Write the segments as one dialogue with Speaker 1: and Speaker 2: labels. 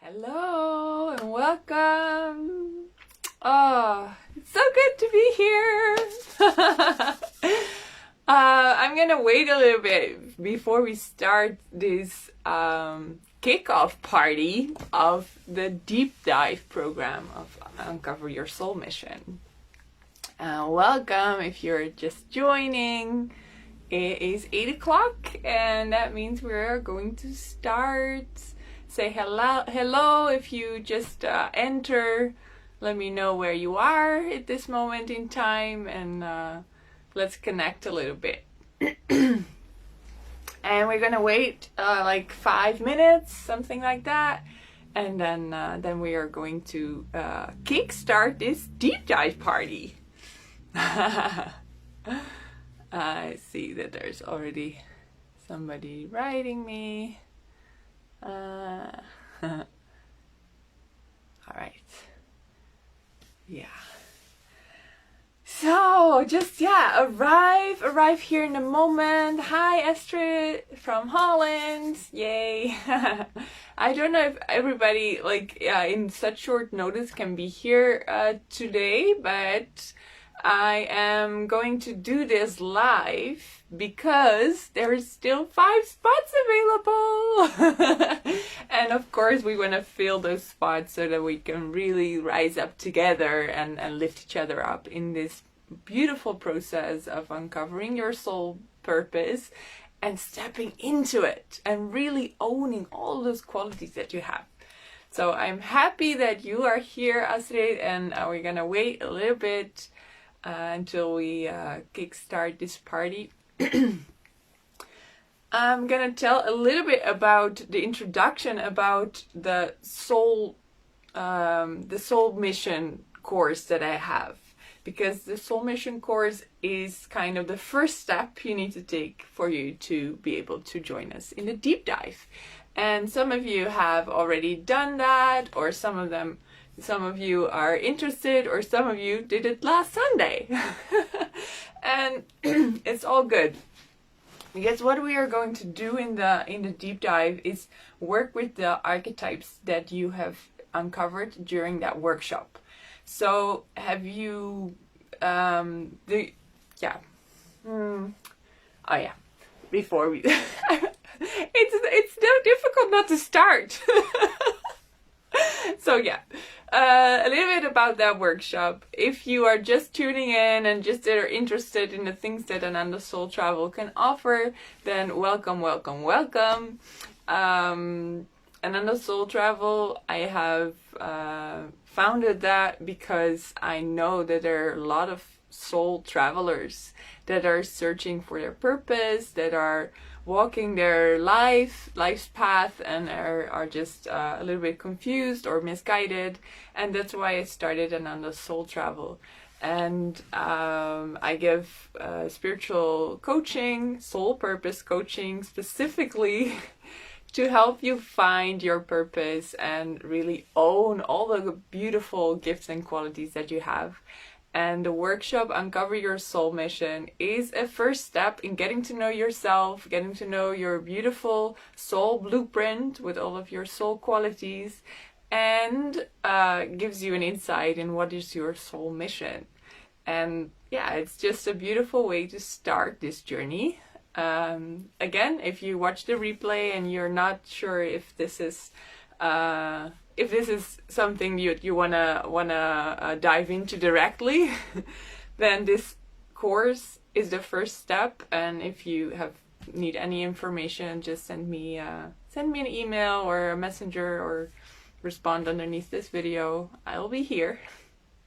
Speaker 1: Hello and welcome. Oh, it's so good to be here. I'm gonna wait a little bit before we start this kickoff party of the deep dive program of Uncover Your Soul Mission. Welcome if you're just joining. It is 8 o'clock and that means we're going to start. Say hello if you just enter. Let me know where you are at this moment in time, and let's connect a little bit. And we're gonna wait like 5 minutes, something like that, and then we are going to kickstart this deep dive party. I see that there's already somebody writing me. All right. Yeah. So just arrive here in a moment. Hi Astrid from Holland. Yay. I don't know if everybody in such short notice can be here today, but I am going to do this live because there's still 5 spots available. And of course we want to fill those spots so that we can really rise up together and lift each other up in this beautiful process of uncovering your soul purpose and stepping into it and really owning all those qualities that you have. So I'm happy that you are here, Astrid, and we're gonna wait a little bit until we kickstart this party. I'm gonna tell a little bit about the introduction about the soul mission course that I have, because the soul mission course is kind of the first step you need to take for you to be able to join us in the deep dive. And some of you have already done that, or some of you are interested, or some of you did it last Sunday. And it's all good. Because what we are going to do in the deep dive is work with the archetypes that you have uncovered during that workshop. So have you before we it's so difficult not to start. So a little bit about that workshop. If you are just tuning in and just are interested in the things that Nanda Soul Travel can offer, then welcome. Nanda Soul Travel, I have founded that because I know that there are a lot of soul travelers that are searching for their purpose, that are walking their life's path, and are just a little bit confused or misguided, and that's why I started Nanda Soul Travel. And I give spiritual coaching, soul purpose coaching, specifically to help you find your purpose and really own all the beautiful gifts and qualities that you have. And the workshop Uncover Your Soul Mission is a first step in getting to know yourself, getting to know your beautiful soul blueprint with all of your soul qualities, and gives you an insight in what is your soul mission. And it's just a beautiful way to start this journey. Again, if you watch the replay and you're not sure if this is something you wanna dive into directly, then this course is the first step. And if you need any information, just send me an email or a messenger, or respond underneath this video. I'll be here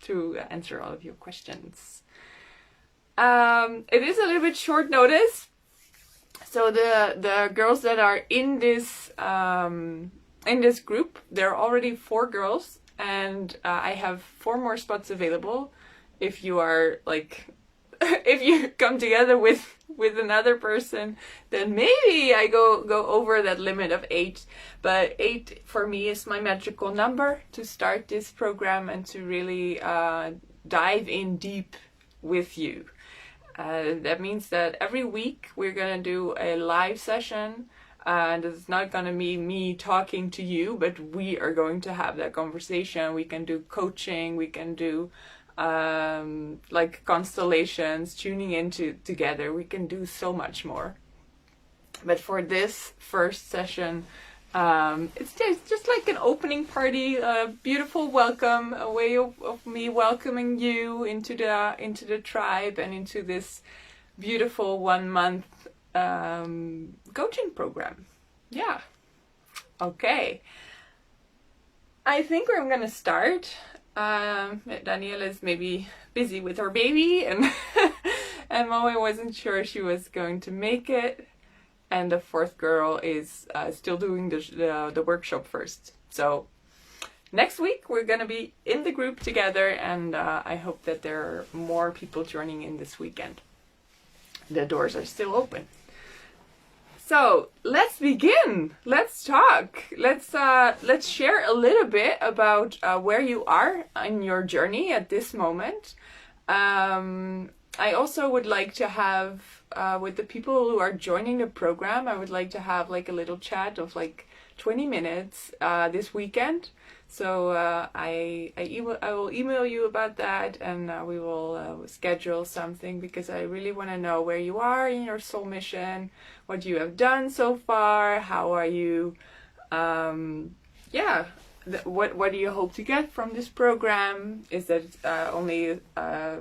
Speaker 1: to answer all of your questions. It is a little bit short notice, so the girls that are in this group, there are already 4 girls, and I have 4 more spots available. If you are if you come together with another person, then maybe I go over that limit of 8. But 8 for me is my magical number to start this program and to really dive in deep with you. That means that every week we're gonna do a live session And it's not going to be me talking to you, but we are going to have that conversation. We can do coaching, we can do like constellations, tuning into together. We can do so much more. But for this first session, it's just like an opening party, a beautiful welcome, a way of me welcoming you into the tribe and into this beautiful 1 month coaching program. Yeah. Okay. I think we're gonna start. Daniela is maybe busy with her baby, and and Moe wasn't sure she was going to make it, and the fourth girl is still doing the workshop first. So next week we're gonna be in the group together, and I hope that there are more people joining in this weekend. The doors are still open. So let's begin. Let's talk. Let's share a little bit about where you are in your journey at this moment. I also would like to have with the people who are joining the program, I would like to have like a little chat of like 20 minutes this weekend. So I will email you about that, and we will schedule something, because I really want to know where you are in your soul mission, what you have done so far, how are you, what do you hope to get from this program? Is that only a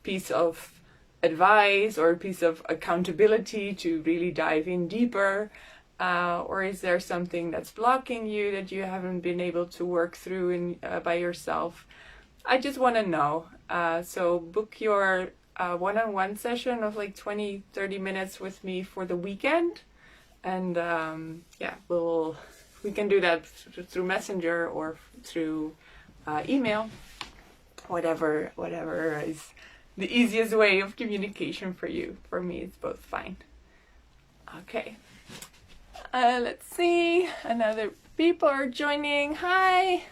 Speaker 1: piece of advice or a piece of accountability to really dive in deeper? Or is there something that's blocking you that you haven't been able to work through by yourself? I just want to know. So book your one-on-one session of like 20-30 minutes with me for the weekend. And we can do that through Messenger or through email. Whatever is the easiest way of communication for you. For me, it's both fine. Okay. Let's see, another people are joining. Hi,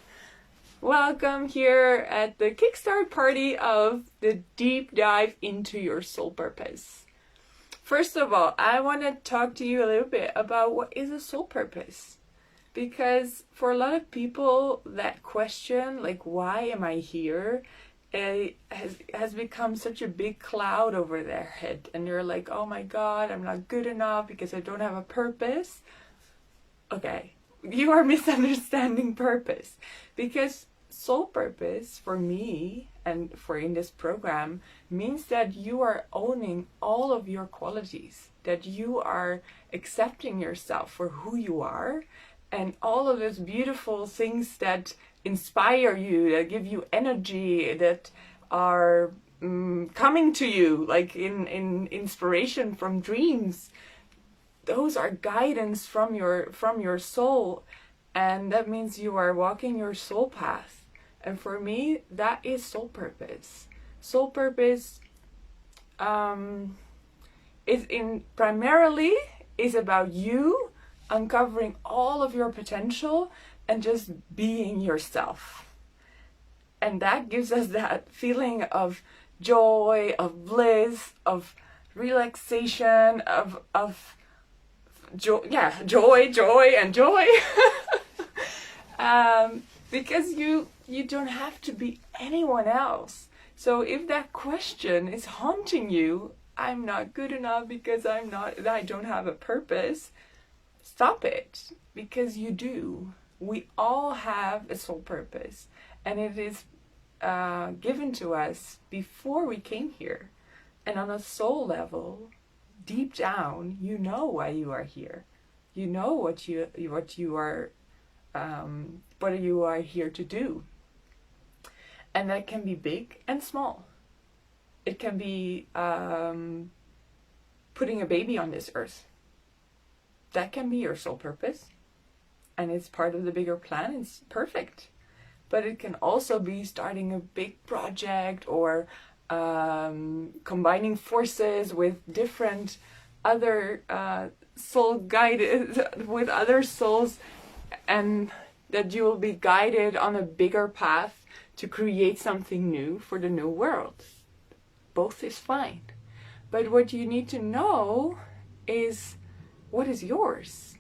Speaker 1: welcome here at the Kickstart party of the deep dive into your soul purpose. First of all, I want to talk to you a little bit about what is a soul purpose, because for a lot of people that question, like, why am I here, has become such a big cloud over their head, and you're like, oh my god, I'm not good enough because I don't have a purpose. Okay, you are misunderstanding purpose, because soul purpose for me and for in this program means that you are owning all of your qualities, that you are accepting yourself for who you are, and all of those beautiful things that inspire you, that give you energy, that are coming to you like in inspiration from dreams. Those are guidance from your soul, and that means you are walking your soul path. And for me, that is soul purpose. Soul purpose primarily is about you uncovering all of your potential and just being yourself. And that gives us that feeling of joy, of bliss, of relaxation, of joy, joy and joy. Because you don't have to be anyone else. So if that question is haunting you, I'm not good enough because I don't have a purpose, stop it, because you do. We all have a soul purpose, and it is given to us before we came here. And on a soul level, deep down, you know why you are here. You know what you are here to do. And that can be big and small. It can be putting a baby on this earth. That can be your soul purpose. And it's part of the bigger plan. It's perfect. But it can also be starting a big project, or combining forces with different other soul guided with other souls, and that you will be guided on a bigger path to create something new for the new world. Both is fine. But what you need to know is what is yours.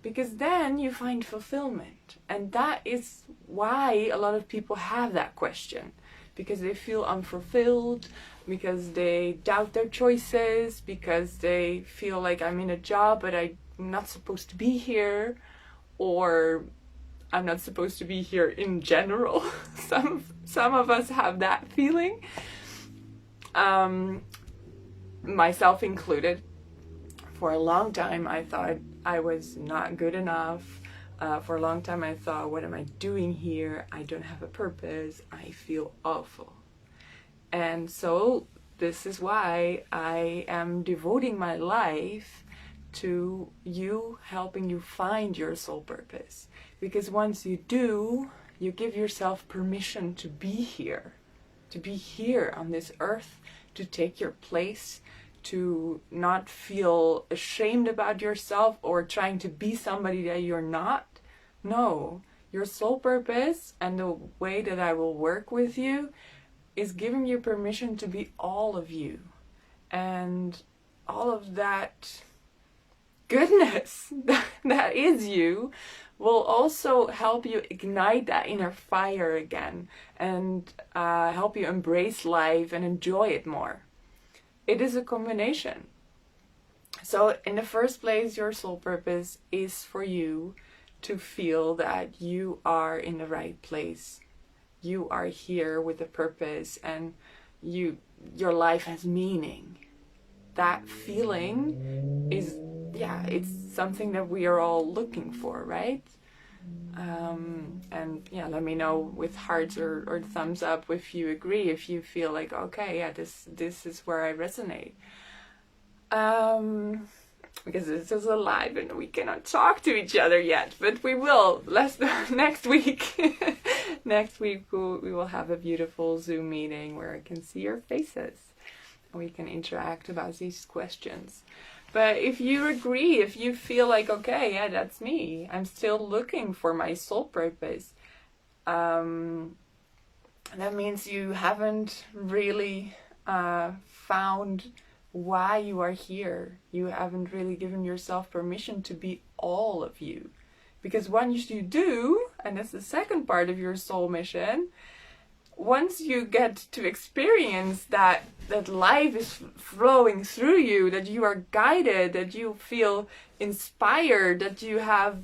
Speaker 1: because then you find fulfillment. And that is why a lot of people have that question, because they feel unfulfilled, because they doubt their choices, because they feel like I'm in a job but I'm not supposed to be here, or I'm not supposed to be here in general. Some of us have that feeling, myself included. For a long time I thought I was not good enough. For a long time I thought, what am I doing here? I don't have a purpose. I feel awful. And so this is why I am devoting my life to you, helping you find your soul purpose. Because once you do, you give yourself permission to be here on this earth, to take your place, to not feel ashamed about yourself or trying to be somebody that you're not. No, your soul purpose and the way that I will work with you is giving you permission to be all of you. And all of that goodness that is you will also help you ignite that inner fire again, and help you embrace life and enjoy it more. It is a combination. So in the first place, your soul purpose is for you to feel that you are in the right place. You are here with a purpose, and your life has meaning. That feeling is, it's something that we are all looking for, right? And let me know with hearts or thumbs up if you agree, if you feel like, okay, this is where I resonate. Because this is alive and we cannot talk to each other yet, but we will. Next week. Next week we will have a beautiful Zoom meeting where I can see your faces and we can interact about these questions. But if you agree, if you feel like, okay, that's me, I'm still looking for my soul purpose, that means you haven't really found why you are here. You haven't really given yourself permission to be all of you. Because once you do, and that's the second part of your soul mission, once you get to experience that life is flowing through you, that you are guided, that you feel inspired, that you have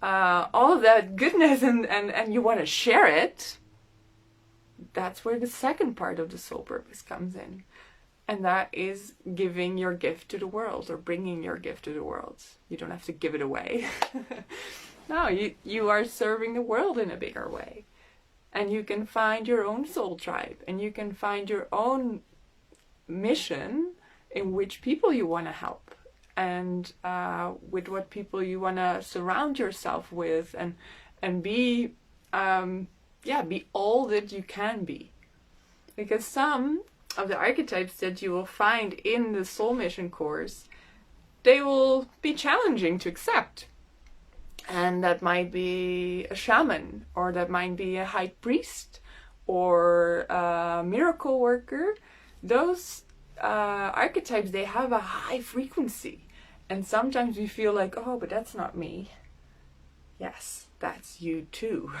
Speaker 1: all of that goodness and you want to share it, that's where the second part of the soul purpose comes in. And that is giving your gift to the world, or bringing your gift to the world. You don't have to give it away. No, you are serving the world in a bigger way. And you can find your own soul tribe, and you can find your own mission in which people you want to help, and with what people you want to surround yourself with, and be all that you can be. Because some of the archetypes that you will find in the soul mission course, they will be challenging to accept. And that might be a shaman, or that might be a high priest, or a miracle worker. Those archetypes, they have a high frequency. And sometimes we feel like, oh, but that's not me. Yes, that's you too.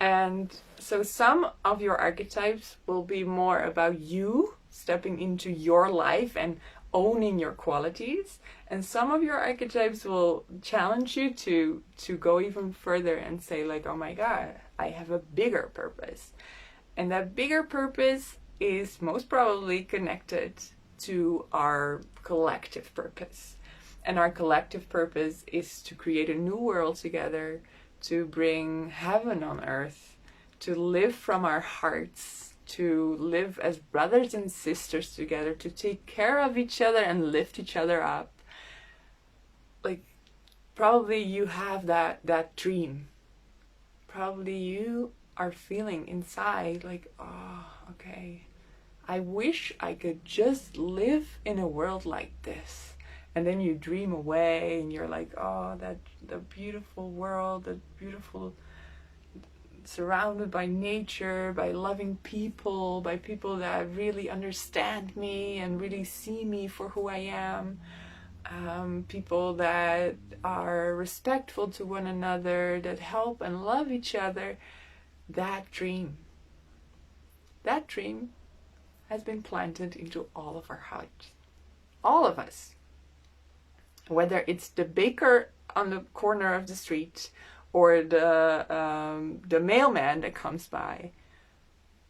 Speaker 1: And so some of your archetypes will be more about you stepping into your life and owning your qualities, and some of your archetypes will challenge you to go even further and say like, oh my god, I have a bigger purpose. And that bigger purpose is most probably connected to our collective purpose. And our collective purpose is to create a new world together, to bring heaven on earth, to live from our hearts, to live as brothers and sisters together, to take care of each other and lift each other up. Like, probably you have that dream. Probably you are feeling inside like, oh, okay, I wish I could just live in a world like this. And then you dream away and you're like, oh, the beautiful world, the beautiful, surrounded by nature, by loving people, by people that really understand me and really see me for who I am. people that are respectful to one another, that help and love each other, that dream has been planted into all of our hearts. All of us. Whether it's the baker on the corner of the street or the mailman that comes by,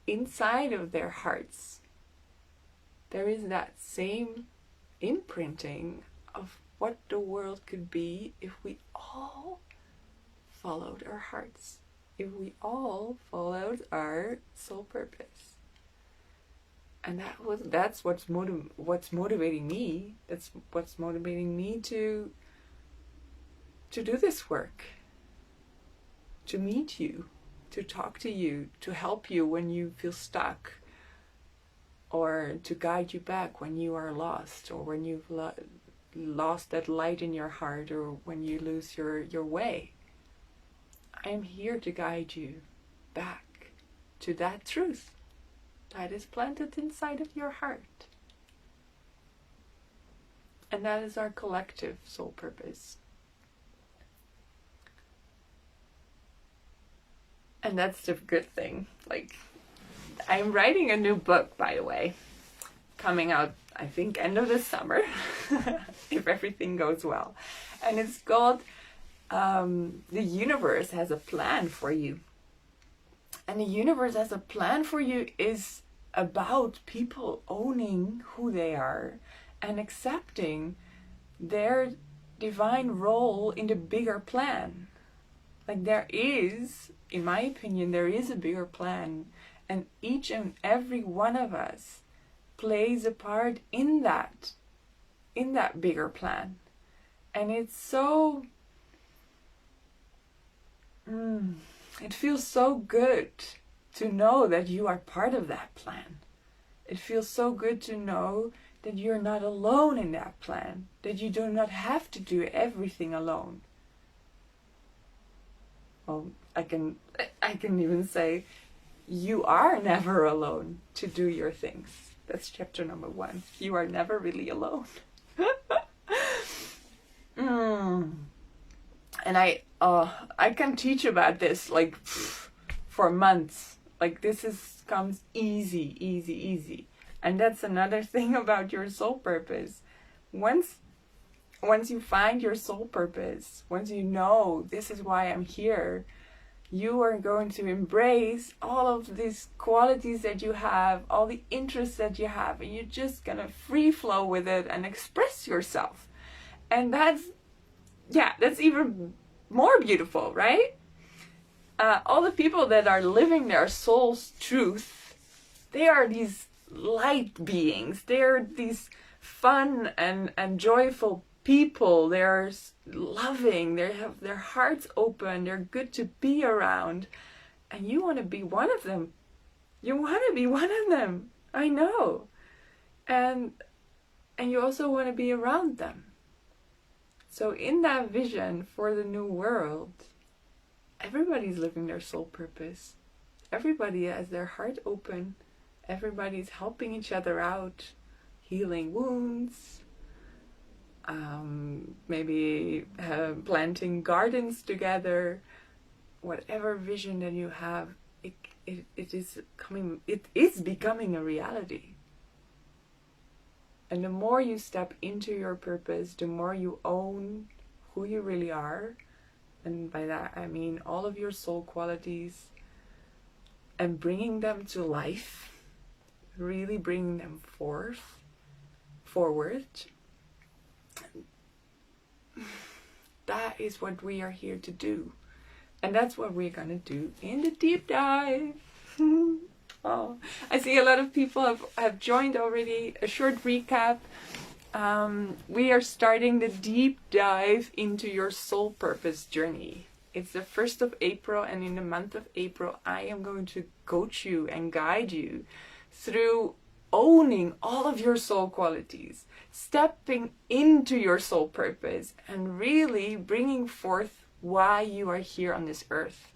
Speaker 1: inside of their hearts, there is that same imprinting of what the world could be if we all followed our hearts, if we all followed our soul purpose. And that's what's motivating me. That's what's motivating me to do this work, to meet you, to talk to you, to help you when you feel stuck, or to guide you back when you are lost, or when you've lost that light in your heart, or when you lose your way. I am here to guide you back to that truth that is planted inside of your heart. And that is our collective soul purpose. And that's the good thing. Like, I'm writing a new book, by the way, coming out, I think, end of this summer, if everything goes well. And it's called The Universe Has a Plan for You. And the universe has a plan for you is about people owning who they are and accepting their divine role in the bigger plan. Like, there is, in my opinion, there is a bigger plan, and each and every one of us plays a part in that bigger plan. And it's so it feels so good to know that you are part of that plan. It feels so good to know that you're not alone in that plan, that you do not have to do everything alone. Well, I can even say you are never alone to do your things. That's chapter number 1. You are never really alone. And I can teach about this like for months. Like, this comes easy. And that's another thing about your soul purpose. Once you find your soul purpose, once you know this is why I'm here, you are going to embrace all of these qualities that you have, all the interests that you have, and you're just gonna free flow with it and express yourself. And that's even more beautiful, right? All the people that are living their soul's truth, they are these light beings. They are these fun and joyful people. They are loving. They have their hearts open. They're good to be around. And you want to be one of them. You want to be one of them. I know. And you also want to be around them. So in that vision for the new world, everybody's living their soul purpose. Everybody has their heart open. Everybody's helping each other out, healing wounds, maybe planting gardens together. Whatever vision that you have, it is becoming a reality. And the more you step into your purpose, the more you own who you really are. And by that I mean all of your soul qualities, and bringing them to life, really bringing them forward. That is what we are here to do. And that's what we're gonna do in the deep dive. Oh, I see a lot of people have joined already. A short recap. We are starting the deep dive into your soul purpose journey. It's the 1st of April, and in the month of April, I am going to coach you and guide you through owning all of your soul qualities, stepping into your soul purpose, and really bringing forth why you are here on this earth,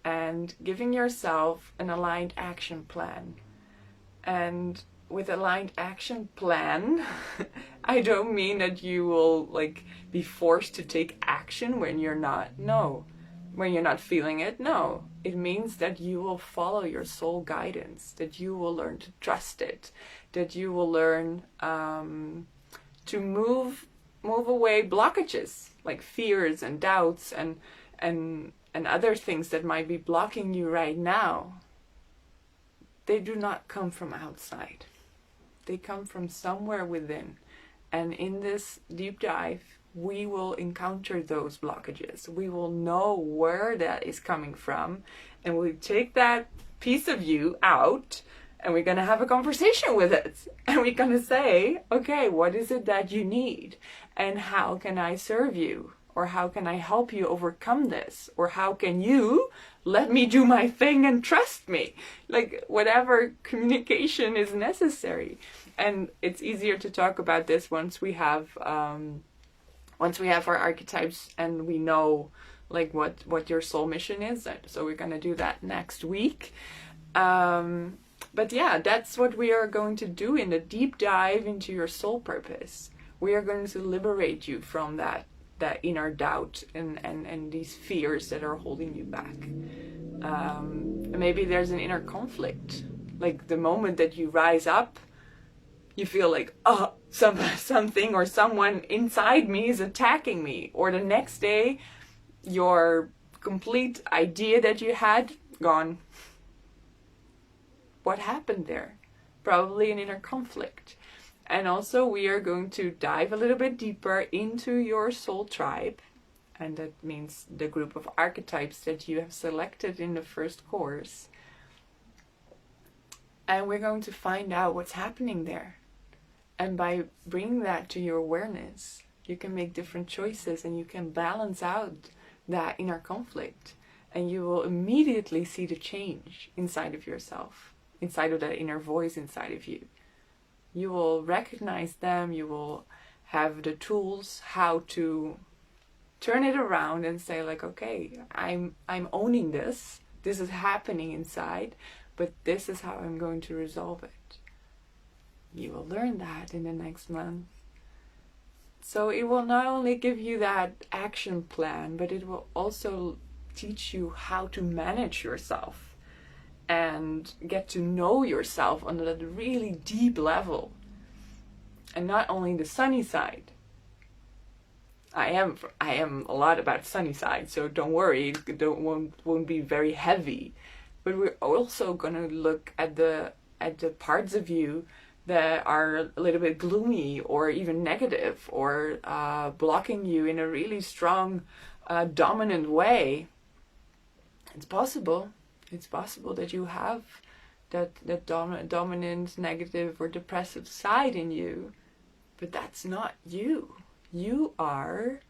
Speaker 1: and giving yourself an aligned action plan. And with aligned action plan, I don't mean that you will like be forced to take action when you're not. No. When you're not feeling it, no. It means that you will follow your soul guidance, that you will learn to trust it, that you will learn to move away blockages like fears and doubts and other things that might be blocking you right now. They do not come from outside. They come from somewhere within. And in this deep dive, we will encounter those blockages. We will know where that is coming from. And we take that piece of you out and we're going to have a conversation with it. And we're going to say, okay, what is it that you need? And how can I serve you? Or how can I help you overcome this? Or how can you let me do my thing and trust me? Like whatever communication is necessary. And it's easier to talk about this once we have our archetypes and we know like what your soul mission is. So we're going to do that next week. But yeah, that's what we are going to do in the deep dive into your soul purpose. We are going to liberate you from that inner doubt and these fears that are holding you back. Maybe there's an inner conflict. Like the moment that you rise up, you feel like, oh, something or someone inside me is attacking me. Or the next day, your complete idea that you had, gone. What happened there? Probably an inner conflict. And also we are going to dive a little bit deeper into your soul tribe. And that means the group of archetypes that you have selected in the first course. And we're going to find out what's happening there. And by bringing that to your awareness, you can make different choices and you can balance out that inner conflict. And you will immediately see the change inside of yourself, inside of that inner voice inside of you. You will recognize them, you will have the tools how to turn it around and say like, okay, I'm owning this. This is happening inside, but this is how I'm going to resolve it. You will learn that in the next month. So it will not only give you that action plan, but it will also teach you how to manage yourself and get to know yourself on a really deep level. And not only the sunny side. I am a lot about sunny side, so don't worry, it won't be very heavy. But we're also gonna look at the parts of you that are a little bit gloomy or even negative or blocking you in a really strong, dominant way. It's possible. It's possible that you have that dominant, negative, or depressive side in you, but that's not you. You are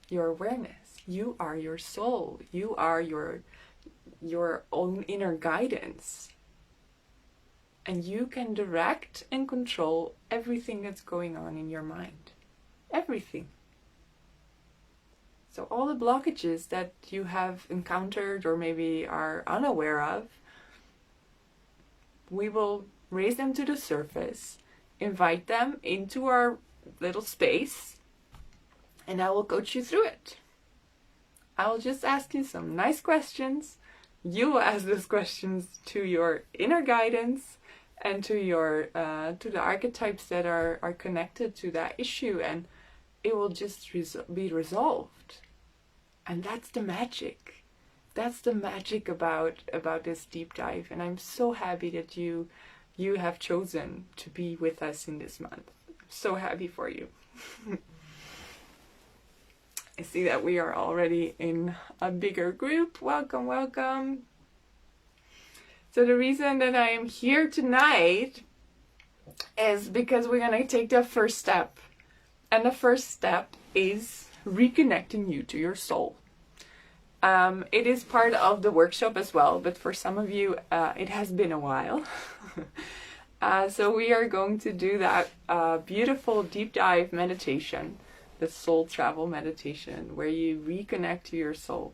Speaker 1: your awareness. You are your soul. You are your own inner guidance. And you can direct and control everything that's going on in your mind. Everything. So all the blockages that you have encountered or maybe are unaware of, we will raise them to the surface, invite them into our little space, and I will coach you through it. I will just ask you some nice questions. You will ask those questions to your inner guidance and to your to the archetypes that are connected to that issue, and it will just be resolved. And that's the magic. That's the magic about this deep dive. And I'm so happy that you have chosen to be with us in this month. I'm so happy for you. I see that we are already in a bigger group. Welcome, welcome. So the reason that I am here tonight is because we're going to take the first step. And the first step is reconnecting you to your soul. It is part of the workshop as well, but for some of you, it has been a while. So we are going to do that beautiful deep dive meditation, the soul travel meditation, where you reconnect to your soul.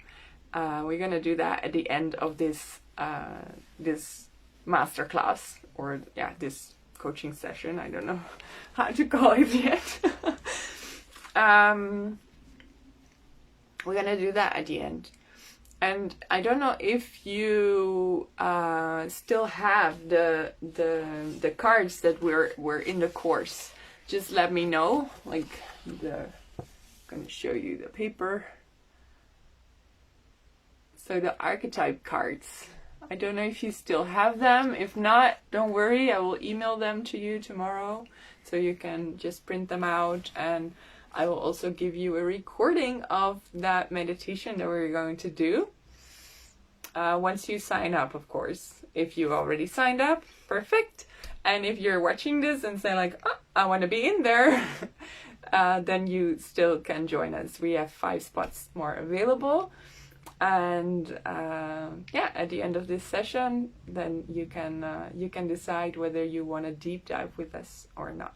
Speaker 1: We're going to do that at the end of this masterclass, or this coaching session. I don't know how to call it yet. We're gonna do that at the end. And I don't know if you still have the cards that were in the course. Just let me know. Like I'm gonna show you the paper. So the archetype cards. I don't know if you still have them. If not, don't worry. I will email them to you tomorrow, so you can just print them out, and I will also give you a recording of that meditation that we're going to do. Once you sign up, of course. If you already signed up, perfect. And if you're watching this and say like, oh, I want to be in there, then you still can join us. We have 5 spots more available. And yeah, at the end of this session, then you can decide whether you want to deep dive with us or not.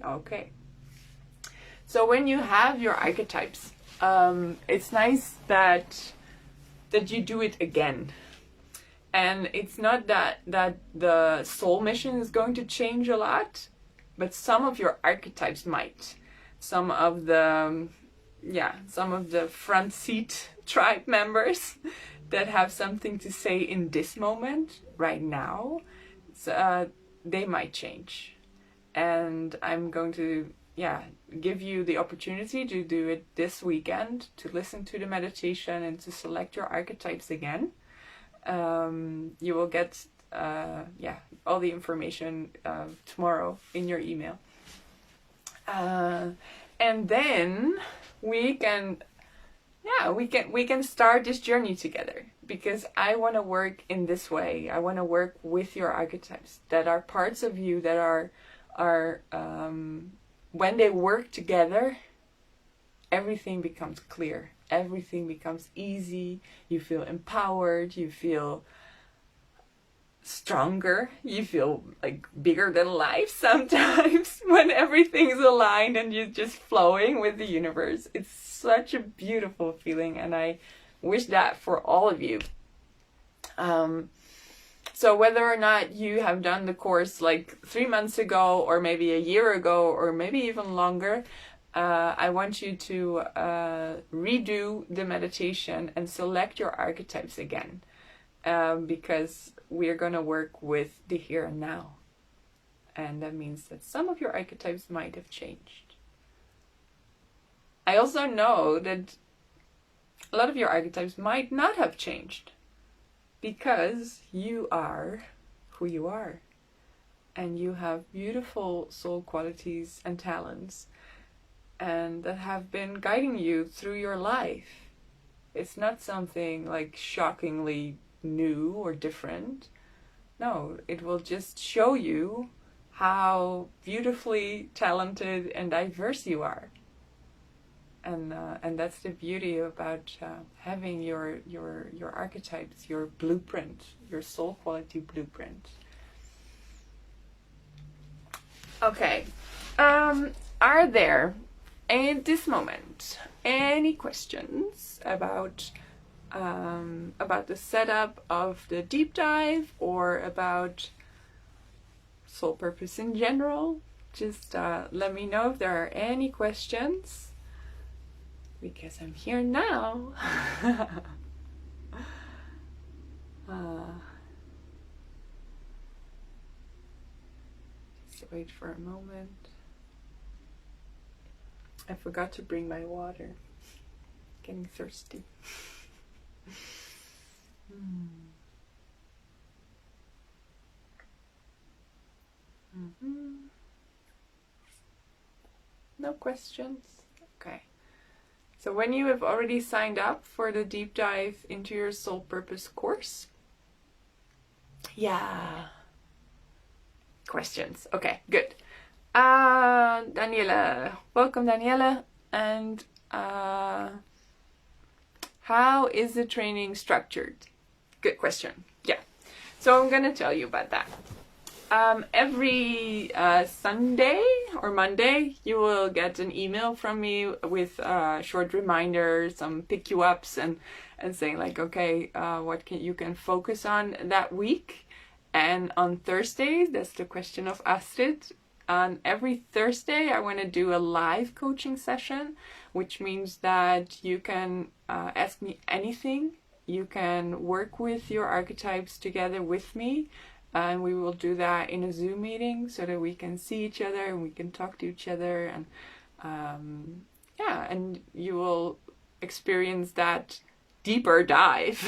Speaker 1: Okay. So when you have your archetypes, it's nice that you do it again. And it's not that the soul mission is going to change a lot, but some of your archetypes might. Some of the front seat tribe members that have something to say in this moment, right now, they might change. And I'm going to give you the opportunity to do it this weekend, to listen to the meditation and to select your archetypes again. You will get all the information tomorrow in your email. And then we can start this journey together, because I want to work in this way. I want to work with your archetypes that are parts of you that are when they work together, everything becomes clear. Everything becomes easy. You feel empowered. You feel stronger. You feel like bigger than life sometimes when everything is aligned and you're just flowing with the universe. It's such a beautiful feeling, and I wish that for all of you. So whether or not you have done the course like 3 months ago, or maybe a year ago, or maybe even longer, I want you to redo the meditation and select your archetypes again, because we're going to work with the here and now. And that means that some of your archetypes might have changed. I also know that a lot of your archetypes might not have changed, because you are who you are. And you have beautiful soul qualities and talents, and that have been guiding you through your life. It's not something like shockingly new or different. No, it will just show you how beautifully talented and diverse you are. And that's the beauty about having your archetypes, your blueprint, your soul quality blueprint. Okay, are there at this moment any questions about the setup of the deep dive, or about soul purpose in general? Just let me know if there are any questions, because I'm here now. Just wait for a moment. I forgot to bring my water. Getting thirsty. No questions? Okay. So when you have already signed up for the deep dive into your soul purpose course, questions. Okay, good. Daniela, welcome Daniela. And how is the training structured? Good question. Yeah. So I'm going to tell you about that. Every Sunday or Monday, you will get an email from me with a short reminder, some pick you ups, and saying like, okay, what you can focus on that week. And on Thursdays, that's the question of Astrid. On every Thursday, I want to do a live coaching session, which means that you can ask me anything. You can work with your archetypes together with me, and we will do that in a Zoom meeting so that we can see each other and we can talk to each other, and and you will experience that deeper dive.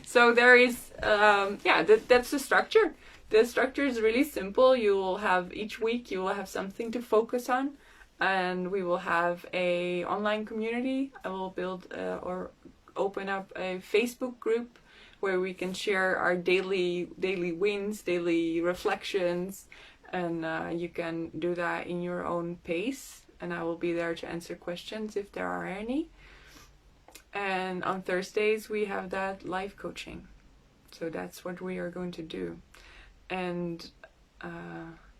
Speaker 1: So there is that's the structure. The structure is really simple. You will have each week you will have something to focus on, and we will have a online community. I will build or open up a Facebook group where we can share our daily wins, daily reflections, and you can do that in your own pace, and I will be there to answer questions if there are any. And on Thursdays we have that live coaching, so that's what we are going to do. And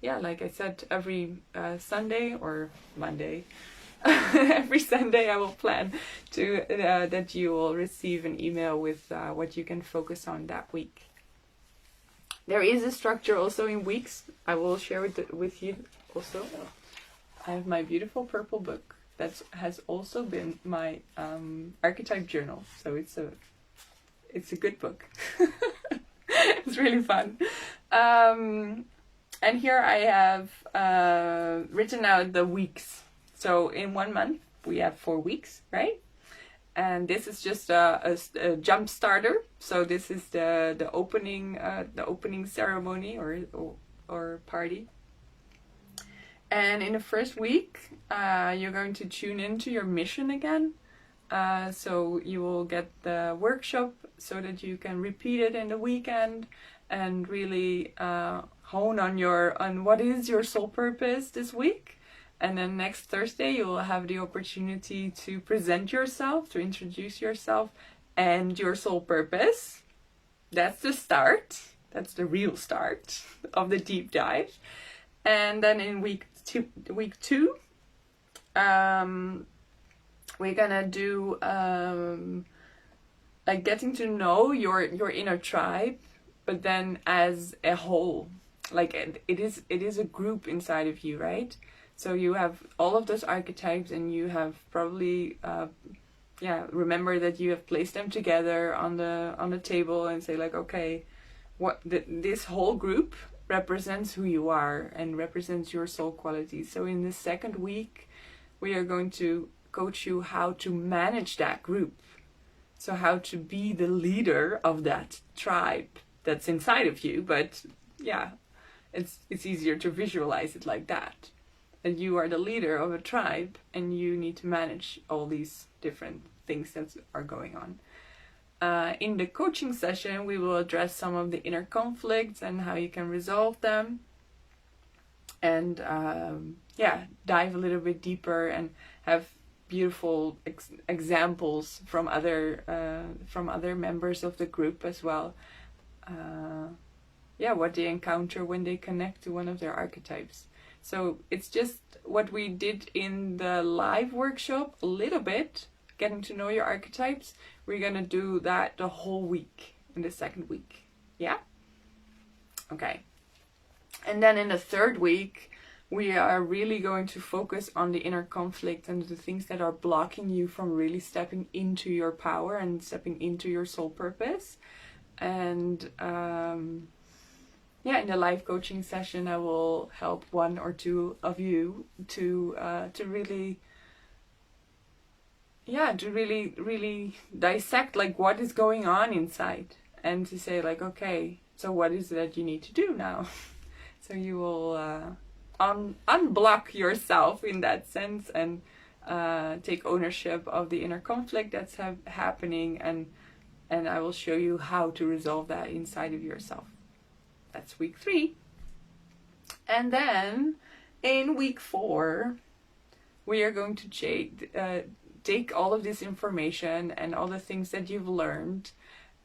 Speaker 1: like I said, every Sunday or Monday every Sunday I will plan to that you will receive an email with what you can focus on that week. There is a structure also in weeks. I will share with you also. I have my beautiful purple book that has also been my archetype journal. So it's a good book. It's really fun. And here I have written out the weeks. So in 1 month we have 4 weeks, right? And this is just a jump starter. So this is the opening ceremony or party. And in the first week, you're going to tune into your mission again. So you will get the workshop so that you can repeat it in the weekend and really hone on what is your soul purpose this week. And then next Thursday, you will have the opportunity to present yourself, to introduce yourself and your soul purpose. That's the start. That's the real start of the deep dive. And then in week two, we're gonna do like getting to know your inner tribe, but then as a whole. Like it is a group inside of you, right? So you have all of those archetypes, and you have probably remember that you have placed them together on the table and say like, okay, this whole group represents who you are and represents your soul qualities. So in the second week, we are going to coach you how to manage that group. So how to be the leader of that tribe that's inside of you. But yeah, it's easier to visualize it like that. That you are the leader of a tribe and you need to manage all these different things that are going on. In the coaching session, we will address some of the inner conflicts and how you can resolve them. And dive a little bit deeper and have beautiful examples from other members of the group as well. What they encounter when they connect to one of their archetypes. So it's just what we did in the live workshop, a little bit, getting to know your archetypes. We're gonna do that the whole week in the second week. Yeah? Okay. And then in the third week, we are really going to focus on the inner conflict and the things that are blocking you from really stepping into your power and stepping into your soul purpose. And in the live coaching session, I will help 1 or 2 of you to really dissect like what is going on inside, and to say like, okay, so what is it that you need to do now? So you will unblock yourself in that sense and take ownership of the inner conflict that's happening, and I will show you how to resolve that inside of yourself. That's week 3. And then in week 4, we are going to take all of this information and all the things that you've learned,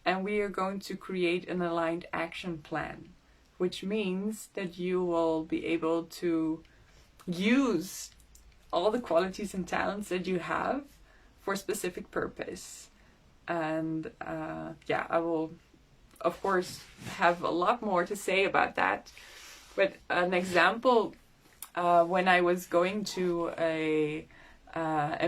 Speaker 1: and we are going to create an aligned action plan, which means that you will be able to use all the qualities and talents that you have for a specific purpose. And I will of course, have a lot more to say about that. But an example, when I was going to a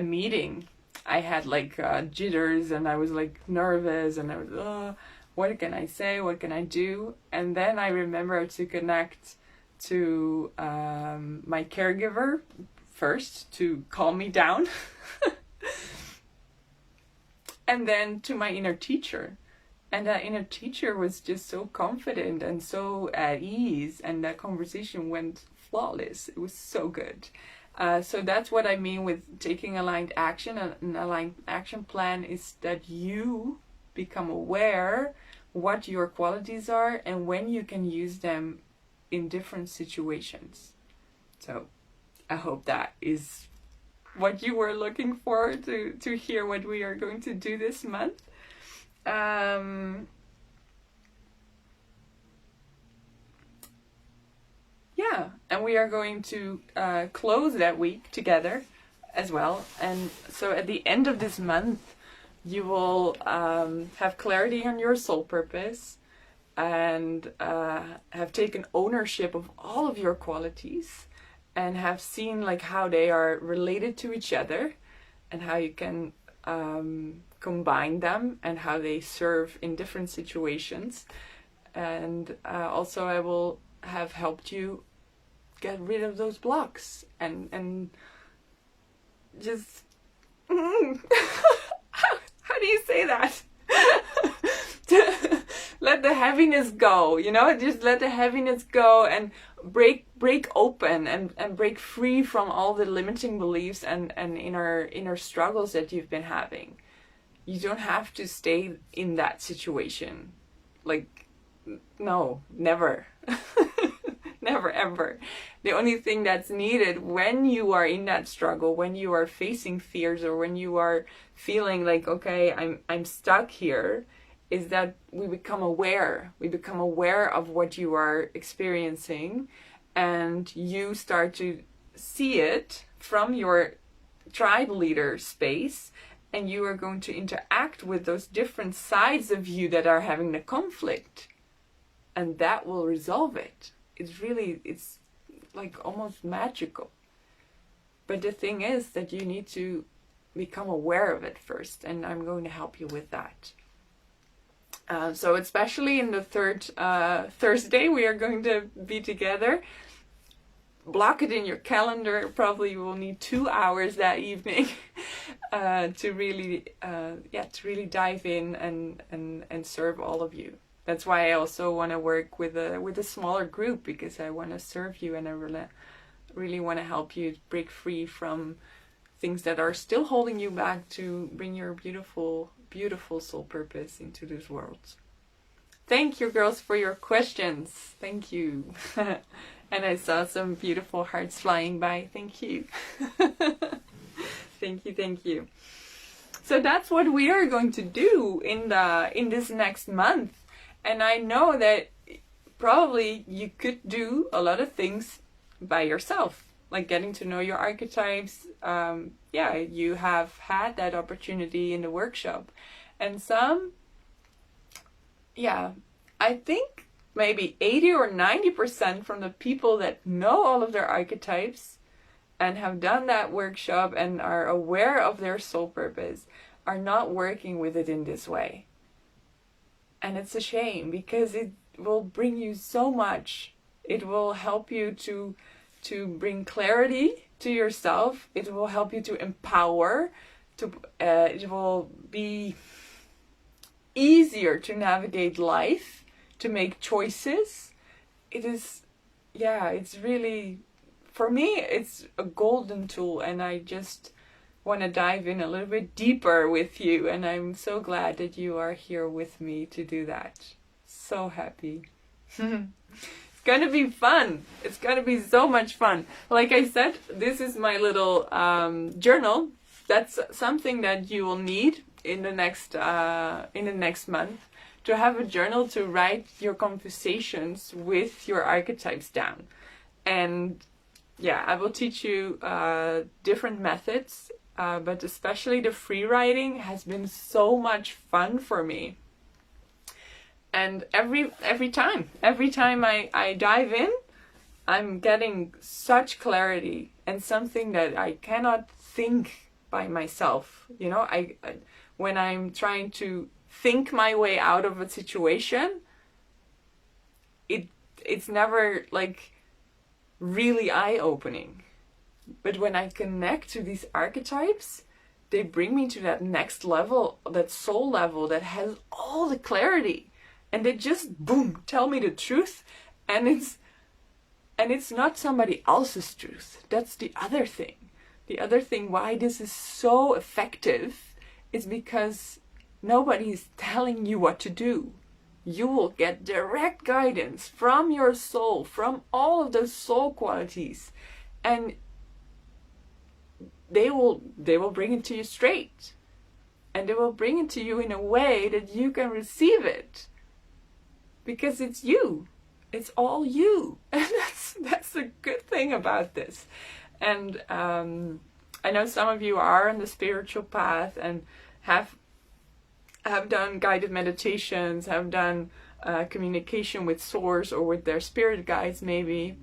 Speaker 1: meeting, I had like jitters, and I was like nervous, and I was, what can I say? What can I do? And then I remember to connect to my caregiver first to calm me down. And then to my inner teacher. And that inner teacher was just so confident and so at ease, and that conversation went flawless. It was so good. So that's what I mean with taking aligned action. An aligned action plan is that you become aware what your qualities are and when you can use them in different situations. So I hope that is what you were looking for to hear what we are going to do this month. Yeah, and we are going to close that week together as well. And so at the end of this month, you will have clarity on your soul purpose, and have taken ownership of all of your qualities, and have seen like how they are related to each other, and how you can combine them, and how they serve in different situations. And also I will have helped you get rid of those blocks and just how do you say that? Let the heaviness go, just let the heaviness go, and break open and break free from all the limiting beliefs and inner struggles that you've been having. You don't have to stay in that situation. Like, no, never. Never ever. The only thing that's needed when you are in that struggle, when you are facing fears, or when you are feeling like, okay, I'm stuck here, is that we become aware. We become aware of what you are experiencing, and you start to see it from your tribe leader space, and you are going to interact with those different sides of you that are having the conflict, and that will resolve it. It's like almost magical. But the thing is that you need to become aware of it first, and I'm going to help you with that. So especially in the third Thursday, we are going to be together. Block it in your calendar. Probably you will need 2 hours that evening to really dive in and serve all of you. That's why I also want to work with a smaller group, because I want to serve you, and I really want to help you break free from things that are still holding you back to bring your beautiful, beautiful soul purpose into this world. Thank you, girls, for your questions. Thank you. And I saw some beautiful hearts flying by. Thank you. Thank you. So that's what we are going to do in this next month. And I know that probably you could do a lot of things by yourself, like getting to know your archetypes. You have had that opportunity in the workshop. And some, I think maybe 80 or 90% from the people that know all of their archetypes and have done that workshop and are aware of their soul purpose are not working with it in this way. And it's a shame, because it will bring you so much. It will help you to bring clarity to yourself. It will help you to empower. It will be easier to navigate life, to make choices. It's really, for me, it's a golden tool, and I just want to dive in a little bit deeper with you, and I'm so glad that you are here with me to do that. So happy. It's gonna be fun. It's gonna be so much fun. Like I said, this is my little journal. That's something that you will need in the next month, to have a journal to write your conversations with your archetypes down. And I will teach you different methods. But especially the free writing has been so much fun for me. And every time I dive in, I'm getting such clarity and something that I cannot think by myself. You know, when I'm trying to think my way out of a situation, it's never like really eye-opening. But when I connect to these archetypes, they bring me to that next level, that soul level that has all the clarity. And they just, boom, tell me the truth. And it's not somebody else's truth. That's the other thing. The other thing why this is so effective is because nobody is telling you what to do. You will get direct guidance from your soul, from all of those soul qualities. And they will bring it to you straight. And they will bring it to you in a way that you can receive it. Because it's you. It's all you. And that's the good thing about this. And I know some of you are on the spiritual path and have done guided meditations, have done communication with source or with their spirit guides maybe.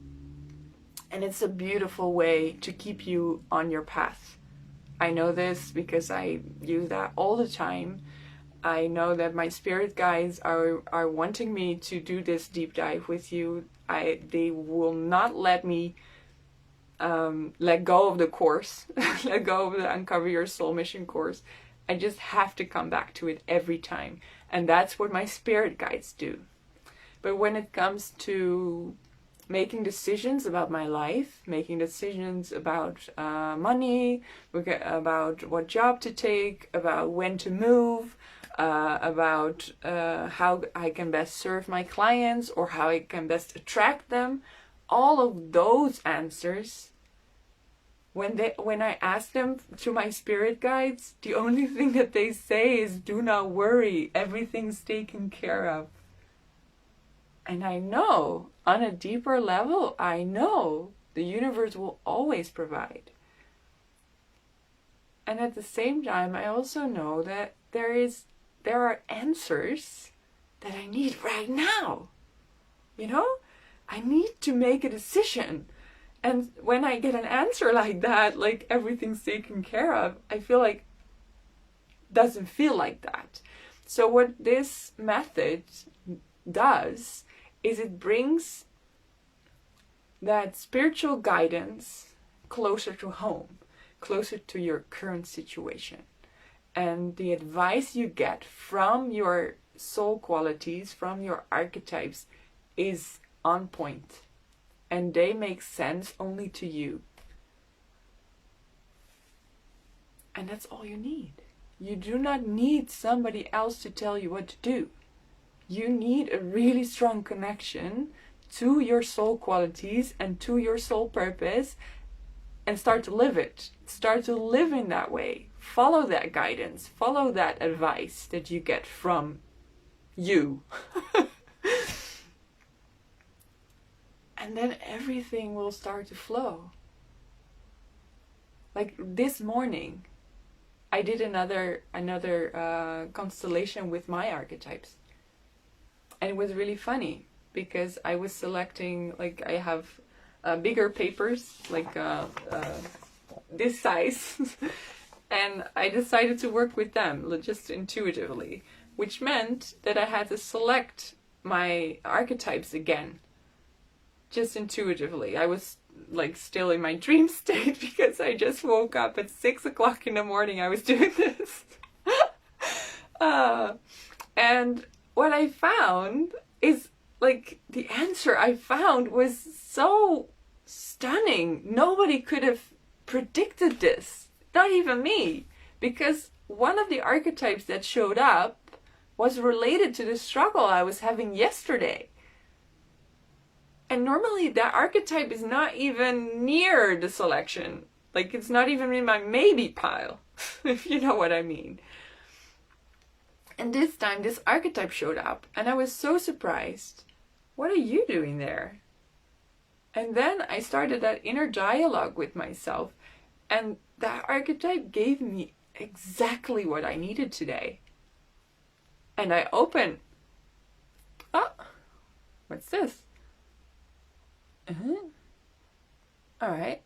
Speaker 1: And it's a beautiful way to keep you on your path. I know this because I use that all the time. I know that my spirit guides are wanting me to do this deep dive with you. They will not let me let go of the course, let go of the Uncover Your Soul Mission course. I just have to come back to it every time. And that's what my spirit guides do. But when it comes to making decisions about my life, making decisions about money, about what job to take, about when to move, about how I can best serve my clients or how I can best attract them, all of those answers, when I ask them to my spirit guides, the only thing that they say is, do not worry, everything's taken care of. And I know, on a deeper level, I know the universe will always provide. And at the same time, I also know that there are answers that I need right now. You know? I need to make a decision. And when I get an answer like that, like everything's taken care of, I feel like it doesn't feel like that. So what this method does is it brings that spiritual guidance closer to home, closer to your current situation. And the advice you get from your soul qualities, from your archetypes, is on point. And they make sense only to you. And that's all you need. You do not need somebody else to tell you what to do. You need a really strong connection to your soul qualities and to your soul purpose and start to live it. Start to live in that way. Follow that guidance. Follow that advice that you get from you. And then everything will start to flow. Like this morning, I did another constellation with my archetypes. And it was really funny because I was selecting, like I have bigger papers, like this size. And I decided to work with them just intuitively, which meant that I had to select my archetypes again. Just intuitively. I was like still in my dream state because I just woke up at 6 o'clock in the morning. I was doing this. And what I found is like the answer I found was so stunning. Nobody could have predicted this. Not even me. Because one of the archetypes that showed up was related to the struggle I was having yesterday. And normally that archetype is not even near the selection. Like it's not even in my maybe pile, if you know what I mean. And this time this archetype showed up and I was so surprised. What are you doing there? And then I started that inner dialogue with myself and that archetype gave me exactly what I needed today. And I opened Oh, what's this? All right.